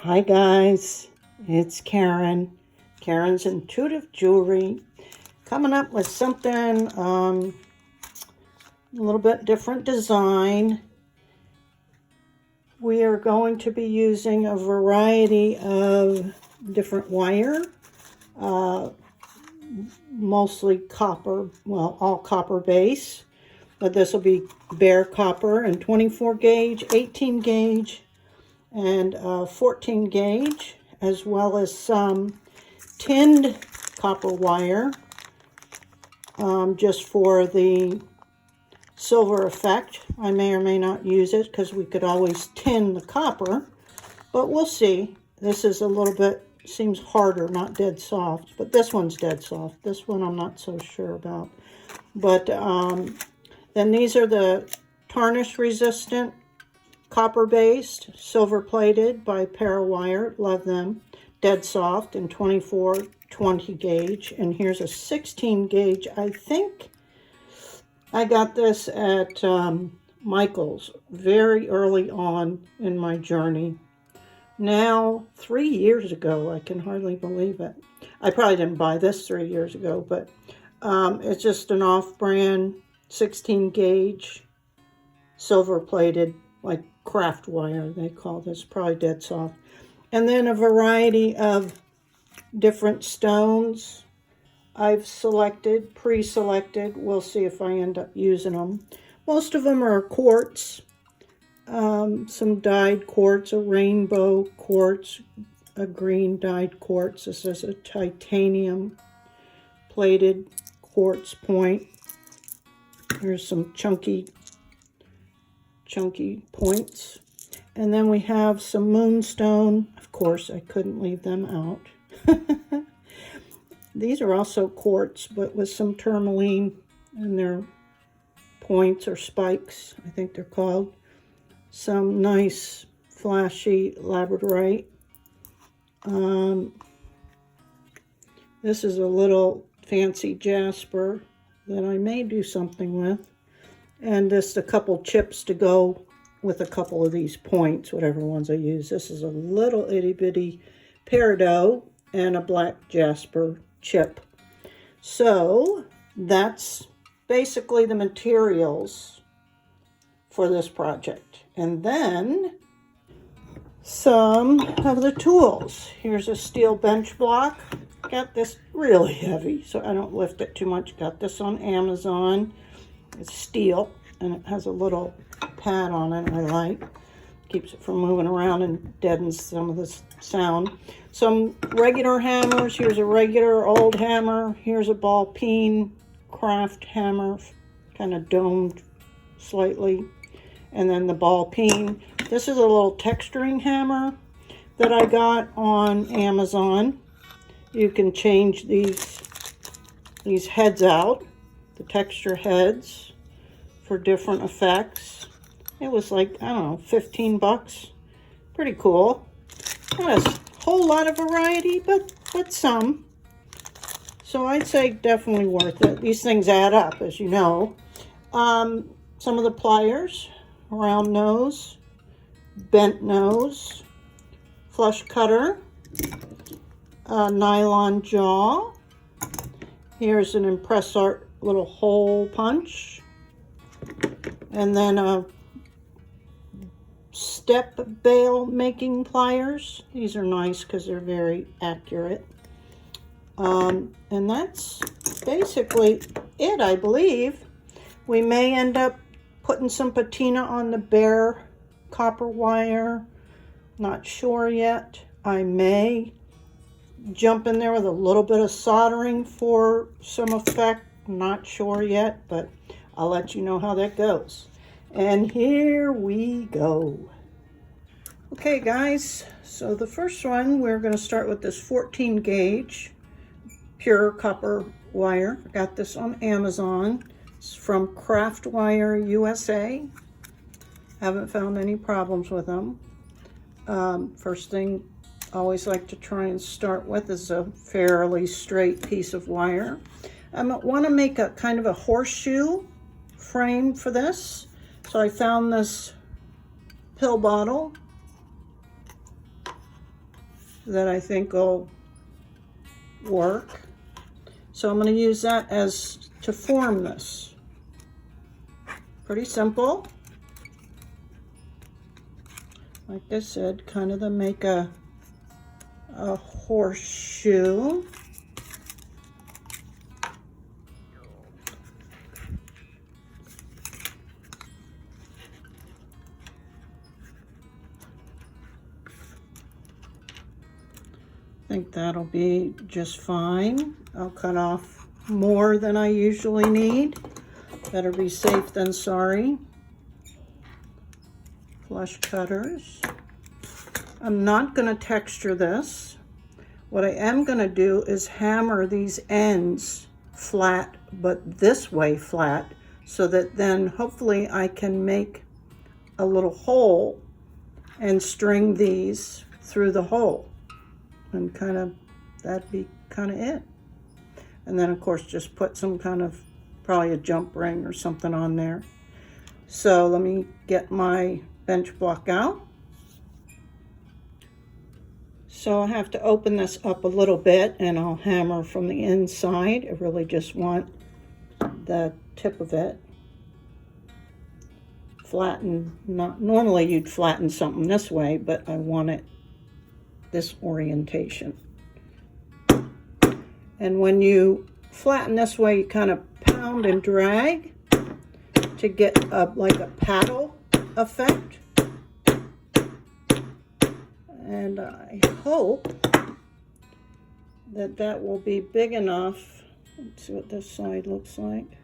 Hi guys, it's Karen's Intuitive Jewelry, coming up with something a little bit different design. We are going to be using a variety of different wire, mostly copper, well, all copper base, but this will be bare copper and 24 gauge, 18 gauge, and 14 gauge, as well as some tinned copper wire, just for the silver effect. I may or may not use it because we could always tin the copper, but we'll see. This is a little bit, seems harder, not dead soft, but this one's dead soft. This one I'm not so sure about. But then these are the tarnish resistant, copper based, silver plated by Parawire. Love them. Dead soft and 20 gauge. And here's a 16 gauge. I think I got this at Michael's very early on in my journey. Now, 3 years ago, I can hardly believe it. I probably didn't buy this 3 years ago, but it's just an off-brand 16 gauge, silver plated, like craft wire, they call this, probably dead soft. And then a variety of different stones I've selected, pre-selected. We'll see if I end up using them. Most of them are quartz, some dyed quartz, a rainbow quartz, a green dyed quartz. This is a titanium plated quartz point. Here's some chunky points. And then we have some moonstone. Of course, I couldn't leave them out. These are also quartz, but with some tourmaline in their points or spikes, I think they're called. Some nice flashy labradorite. This is a little fancy jasper that I may do something with. And just a couple chips to go with a couple of these points, whatever ones I use. This is a little itty bitty peridot and a black jasper chip. So that's basically the materials for this project. And then some of the tools. Here's a steel bench block. Got this really heavy, so I don't lift it too much. Got this on Amazon. It's steel, and it has a little pad on it I like. Keeps it from moving around and deadens some of the sound. Some regular hammers. Here's a regular old hammer. Here's a ball peen craft hammer, kind of domed slightly. And then the ball peen. This is a little texturing hammer that I got on Amazon. You can change these heads out, the texture heads, for different effects. It was like, I don't know, 15 bucks. Pretty cool. Not a whole lot of variety, but some. So I'd say definitely worth it. These things add up, as you know. Some of the pliers, round nose, bent nose, flush cutter, nylon jaw. Here's an ImpressArt little hole punch. And then a step bail making pliers. These are nice because they're very accurate. And that's basically it, I believe. We may end up putting some patina on the bare copper wire. Not sure yet. I may jump in there with a little bit of soldering for some effect. Not sure yet, but I'll let you know how that goes. And here we go. Okay guys, so the first one, we're going to start with this 14 gauge pure copper wire. I got this on Amazon. It's from Craft Wire USA. Haven't found any problems with them. First thing I always like to try and start with is a fairly straight piece of wire. I want to make a kind of a horseshoe frame for this. So I found this pill bottle that I think will work. So I'm going to use that as to form this. Pretty simple. Like I said, kind of to make a horseshoe. I think that'll be just fine. I'll cut off more than I usually need. Better be safe than sorry. Flush cutters. I'm not going to texture this. What I am going to do is hammer these ends flat, but this way flat, so that then hopefully I can make a little hole and string these through the hole. And kind of, that'd be kind of it. And then of course just put some kind of, probably a jump ring or something on there. So let me get my bench block out. So I have to open this up a little bit and I'll hammer from the inside. I really just want the tip of it flattened. Not normally you'd flatten something this way, but I want it this orientation. And when you flatten this way, you kind of pound and drag to get like a paddle effect. And I hope that that will be big enough. Let's see what this side looks like,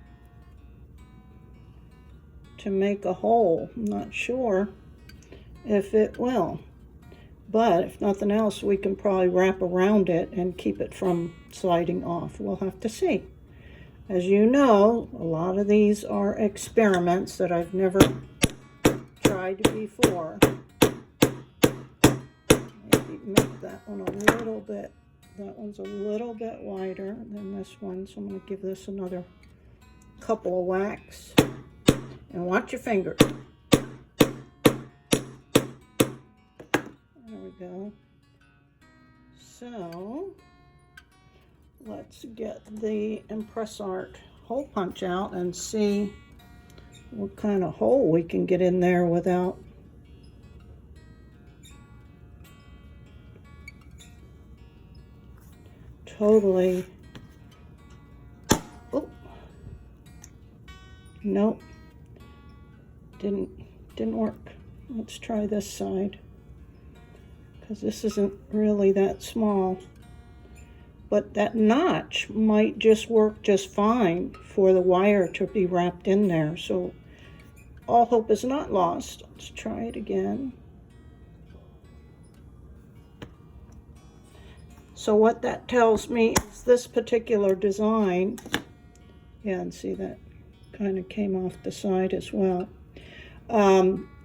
to make a hole. I'm not sure if it will. But if nothing else, we can probably wrap around it and keep it from sliding off. We'll have to see. As you know, a lot of these are experiments that I've never tried before. Maybe make that one a little bit, that one's a little bit wider than this one. So I'm going to give this another couple of whacks. And watch your fingers. Go. So let's get the ImpressArt hole punch out and see what kind of hole we can get in there without totally, oh, nope, didn't work. Let's try this side, because this isn't really that small. But that notch might just work just fine for the wire to be wrapped in there. So all hope is not lost. Let's try it again. So what that tells me is this particular design, yeah, and see that kind of came off the side as well.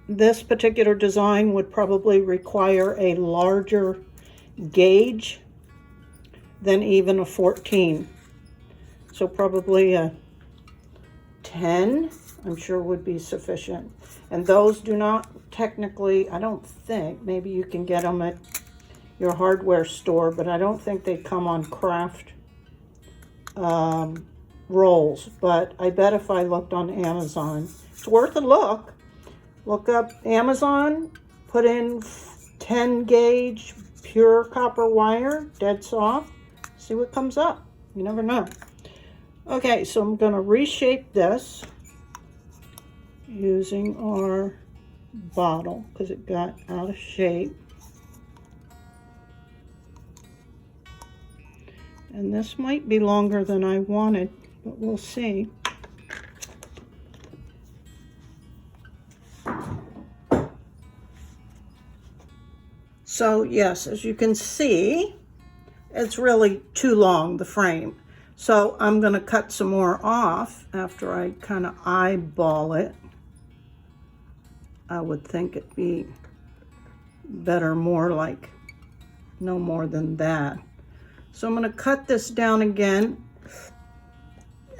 This particular design would probably require a larger gauge than even a 14. So probably a 10, I'm sure would be sufficient. And those do not technically, I don't think, maybe you can get them at your hardware store, but I don't think they come on craft rolls. But I bet if I looked on Amazon, it's worth a look. Look up Amazon, put in 10 gauge pure copper wire, dead soft, see what comes up. You never know. Okay, so I'm going to reshape this using our bottle because it got out of shape. And this might be longer than I wanted, but we'll see. So yes, as you can see, it's really too long, the frame. So I'm going to cut some more off after I kind of eyeball it. I would think it'd be better more like no more than that. So I'm going to cut this down again.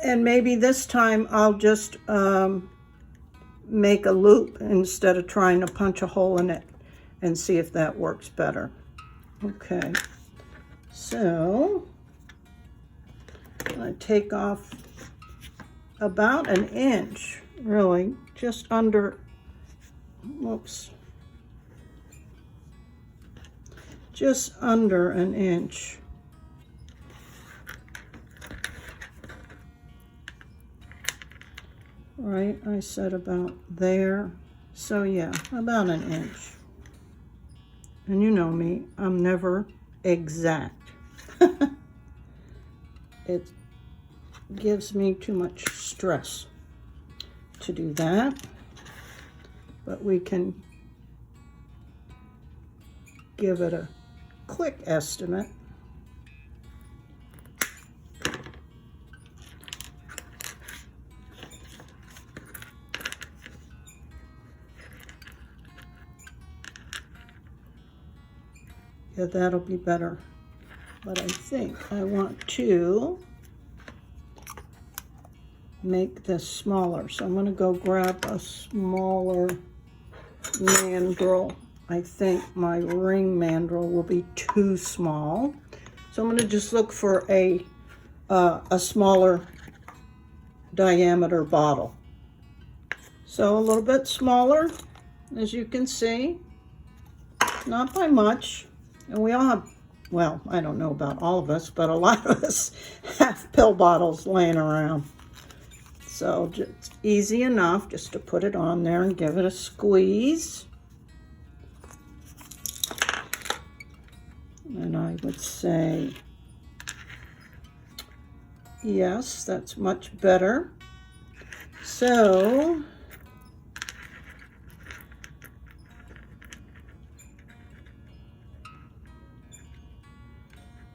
And maybe this time I'll just make a loop instead of trying to punch a hole in it and see if that works better. Okay, so I take off about an inch, really, just under, whoops, just under an inch. Right, I said about there. So yeah, about an inch. And you know me, I'm never exact. It gives me too much stress to do that. But we can give it a quick estimate. Yeah, that'll be better. But I think I want to make this smaller. So I'm going to go grab a smaller mandrel. I think my ring mandrel will be too small. So I'm going to just look for a smaller diameter bottle. So a little bit smaller, as you can see, not by much. And we all have, well, I don't know about all of us, but a lot of us have pill bottles laying around. So it's easy enough just to put it on there and give it a squeeze. And I would say, yes, that's much better. So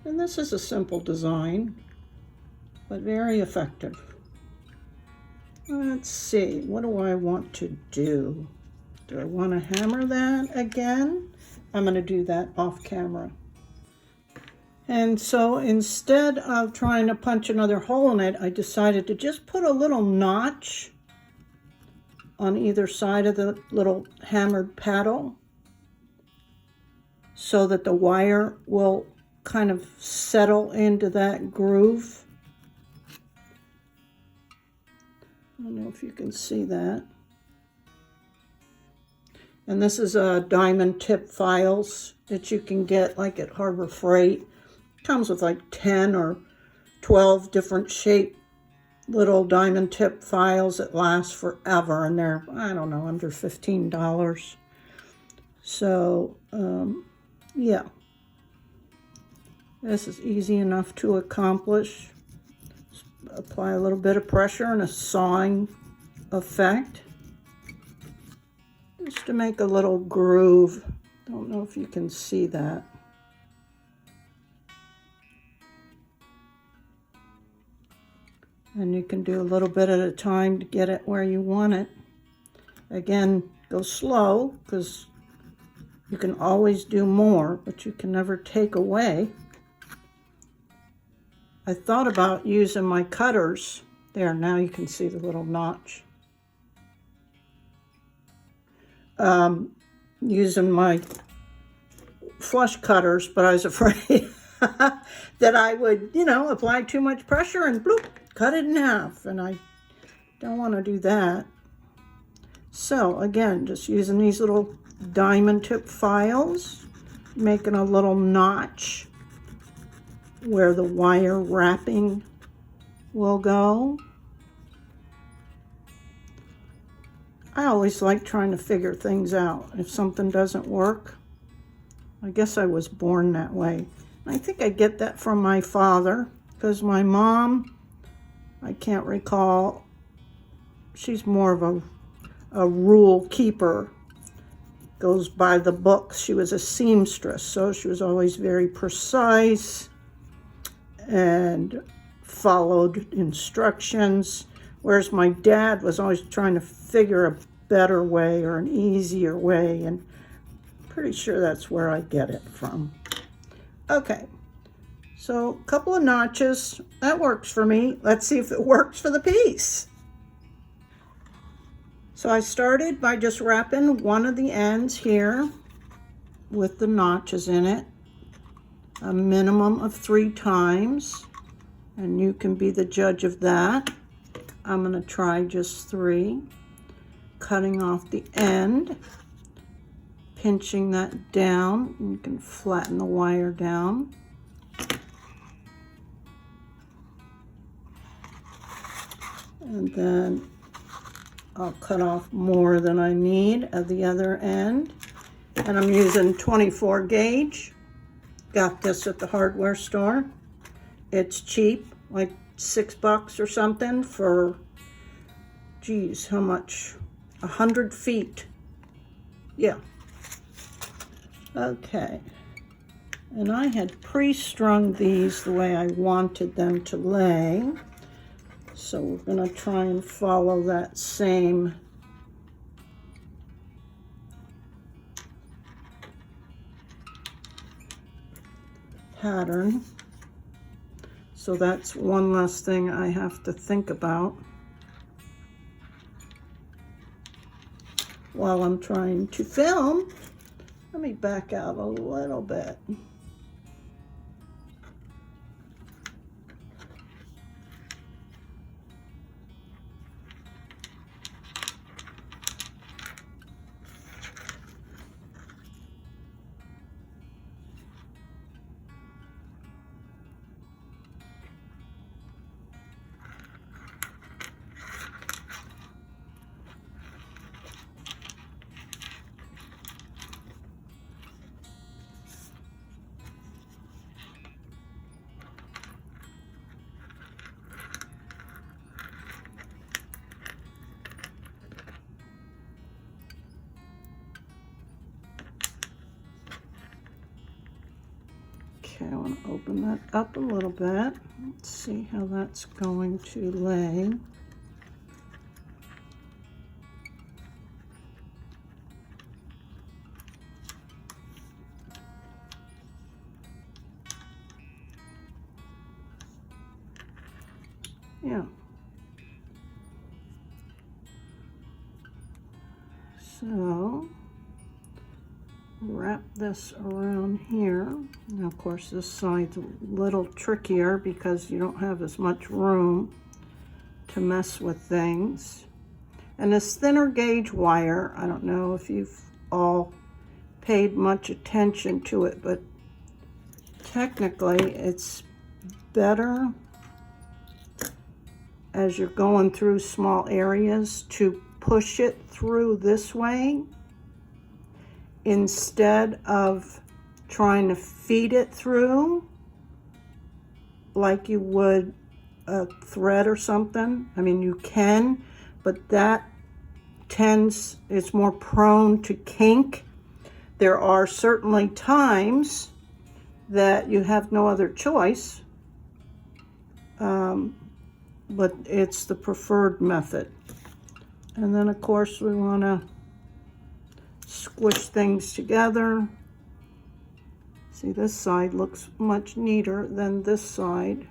and this is a simple design, but very effective. Let's see, what do I want to do? Do I want to hammer that again? I'm going to do that off camera. And so instead of trying to punch another hole in it, I decided to just put a little notch on either side of the little hammered paddle so that the wire will kind of settle into that groove. I don't know if you can see that. And this is a diamond tip files that you can get like at Harbor Freight. Comes with like 10 or 12 different shaped little diamond tip files that last forever, and they're, I don't know, under $15. So yeah, this is easy enough to accomplish. Just apply a little bit of pressure and a sawing effect just to make a little groove. Don't know if you can see that. And you can do a little bit at a time to get it where you want it. Again, go slow, because you can always do more, but you can never take away. I thought about using my cutters. There, now you can see the little notch. Using my flush cutters, but I was afraid that I would, you know, apply too much pressure and bloop, cut it in half, and I don't want to do that. So again, just using these little diamond tip files, making a little notch where the wire wrapping will go. I always like trying to figure things out. If something doesn't work, I guess I was born that way. I think I get that from my father, because my mom, I can't recall, she's more of a rule keeper, goes by the books. She was a seamstress, so she was always very precise and followed instructions, whereas my dad was always trying to figure a better way or an easier way, and pretty sure that's where I get it from. Okay, so a couple of notches, that works for me. Let's see if it works for the piece. So I started by just wrapping one of the ends here with the notches in it. a minimum of 3 times, and you can be the judge of that. I'm going to try just 3. Cutting off the end, pinching that down, and you can flatten the wire down. And then I'll cut off more than I need at the other end. And I'm using 24 gauge. Got this at the hardware store. It's cheap, like $6 or something for, geez, how much? 100 feet. Yeah. Okay. And I had pre-strung these the way I wanted them to lay. So we're going to try and follow that same pattern. So that's one less thing I have to think about while I'm trying to film. Let me back out a little bit. Okay, I want to open that up a little bit. Let's see how that's going to lay. Yeah. So wrap this around here. Now, of course, this side's a little trickier because you don't have as much room to mess with things. And this thinner gauge wire, I don't know if you've all paid much attention to it, but technically it's better as you're going through small areas to push it through this way instead of trying to feed it through like you would a thread or something. I mean, you can, but that it's more prone to kink. There are certainly times that you have no other choice, but it's the preferred method. And then, of course, we want to squish things together. See, this side looks much neater than this side.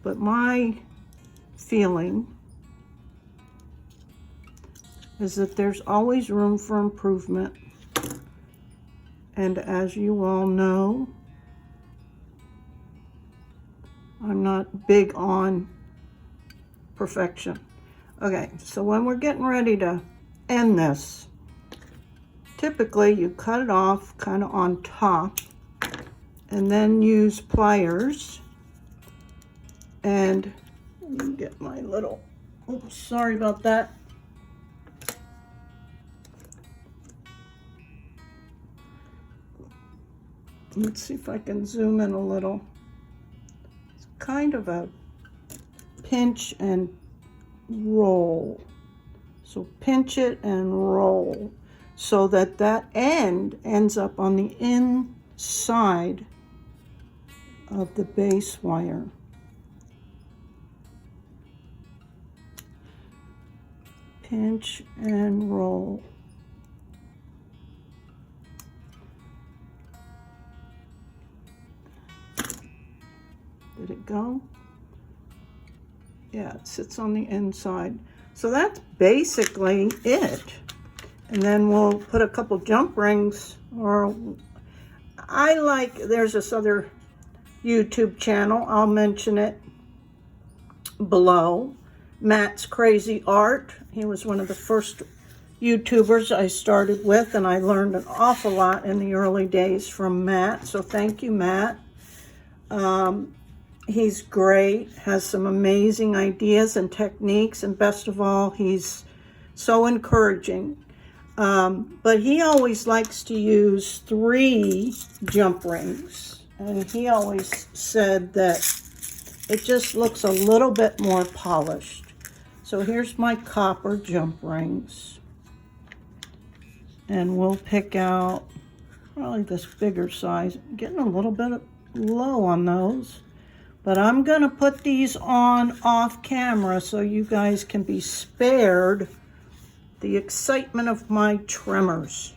But my feeling is that there's always room for improvement. And as you all know, I'm not big on perfection. Okay, so when we're getting ready to end this, typically you cut it off kind of on top and then use pliers. And let me get my little, oops, sorry about that. Let's see if I can zoom in a little. It's kind of a pinch and roll. So pinch it and roll so that that end ends up on the inside of the base wire. Pinch and roll. Did it go? Yeah, it sits on the inside. So that's basically it. And then we'll put a couple jump rings, or there's this other YouTube channel, I'll mention it below, Matt's Crazy Art. He was one of the first YouTubers I started with, and I learned an awful lot in the early days from Matt, so thank you, Matt. He's great, has some amazing ideas and techniques, and best of all, he's so encouraging. But he always likes to use 3 jump rings, and he always said that it just looks a little bit more polished. So here's my copper jump rings, and we'll pick out probably this bigger size. I'm getting a little bit low on those, but I'm gonna put these on off camera so you guys can be spared the excitement of my tremors.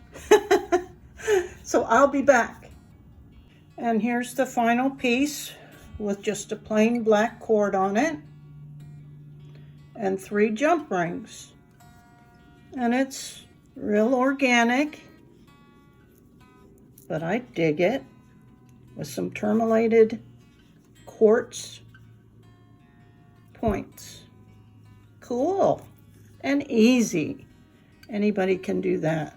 So I'll be back. And here's the final piece with just a plain black cord on it and 3 jump rings. And it's real organic, but I dig it, with some tourmalated quartz points. Cool and easy. Anybody can do that.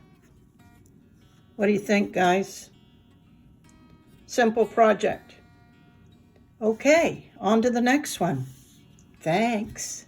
What do you think, guys? Simple project. Okay, on to the next one. Thanks.